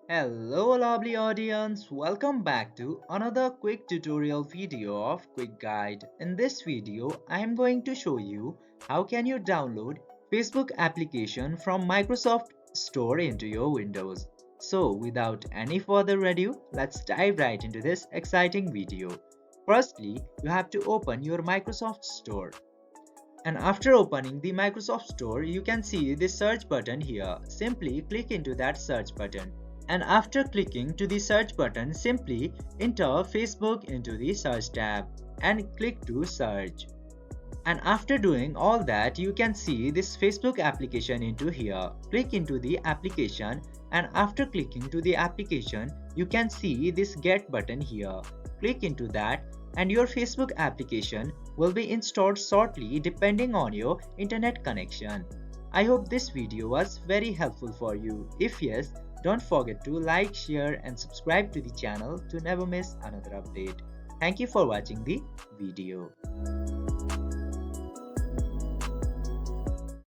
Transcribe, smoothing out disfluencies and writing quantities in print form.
Hello lovely audience, welcome back to another quick tutorial video of Quick Guide. In this video, I am going to show you how can you download Facebook application from Microsoft Store into your Windows. So without any further ado, let's dive right into this exciting video. Firstly, you have to open your Microsoft Store. And after opening the Microsoft Store, you can see the search button here. Simply click into that search button. And after clicking to the search button, simply enter Facebook into the search tab and click to search. And after doing all that, you can see this Facebook application into here. Click into the application, and after clicking to the application, you can see this get button here. Click into that and your Facebook application will be installed shortly depending on your internet connection. I hope this video was very helpful for you. If yes, don't forget to like, share and subscribe to the channel to never miss another update. Thank you for watching the video.